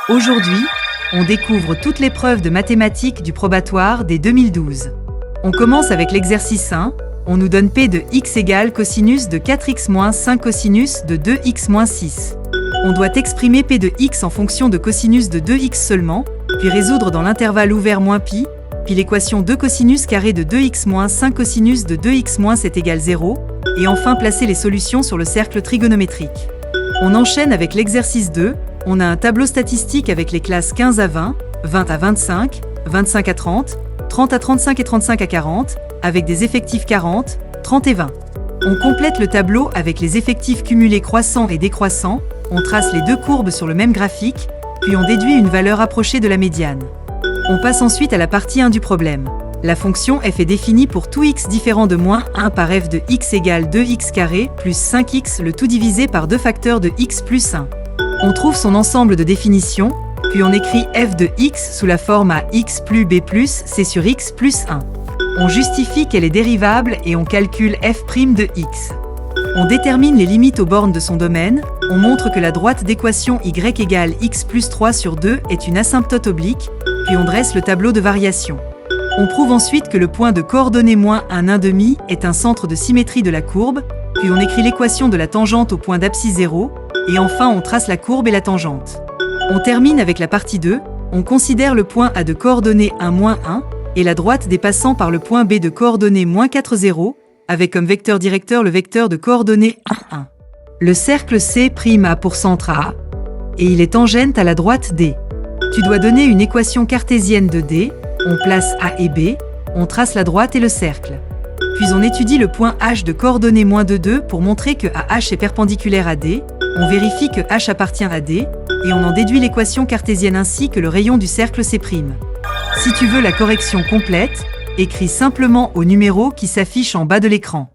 Aujourd'hui, on découvre toutes les preuves de mathématiques du probatoire dès 2012. On commence avec l'exercice 1. On nous donne P de x égale cosinus de 4x moins 5 cosinus de 2x moins 6. On doit exprimer P de x en fonction de cosinus de 2x seulement, puis résoudre dans l'intervalle ouvert moins pi, puis l'équation 2 cosinus carré de 2x moins 5 cosinus de 2x moins 7 égale 0, et enfin placer les solutions sur le cercle trigonométrique. On enchaîne avec l'exercice 2. On a un tableau statistique avec les classes 15 à 20, 20 à 25, 25 à 30, 30 à 35 et 35 à 40, avec des effectifs 40, 30 et 20. On complète le tableau avec les effectifs cumulés croissants et décroissants, on trace les deux courbes sur le même graphique, puis on déduit une valeur approchée de la médiane. On passe ensuite à la partie 1 du problème. La fonction f est définie pour tout x différent de moins 1 par f de x égale 2x carré plus 5x, le tout divisé par deux facteurs de x plus 1. On trouve son ensemble de définitions, puis on écrit f de x sous la forme à x plus b plus c sur x plus 1. On justifie qu'elle est dérivable et on calcule f' de x. On détermine les limites aux bornes de son domaine, on montre que la droite d'équation y égale x plus 3 sur 2 est une asymptote oblique, puis on dresse le tableau de variation. On prouve ensuite que le point de coordonnées moins 1, 1/2 est un centre de symétrie de la courbe, puis on écrit l'équation de la tangente au point d'abscisse 0, et enfin on trace la courbe et la tangente. On termine avec la partie 2, on considère le point A de coordonnées 1, moins 1, et la droite dépassant par le point B de coordonnées moins 4, 0, avec comme vecteur directeur le vecteur de coordonnées 1, 1. Le cercle C' a pour centre A, et il est tangente à la droite D. Tu dois donner une équation cartésienne de D, on place A et B, on trace la droite et le cercle. Puis on étudie le point H de coordonnées moins 2, 2 pour montrer que AH est perpendiculaire à D, on vérifie que H appartient à D, et on en déduit l'équation cartésienne ainsi que le rayon du cercle C'. Si tu veux la correction complète, écris simplement au numéro qui s'affiche en bas de l'écran.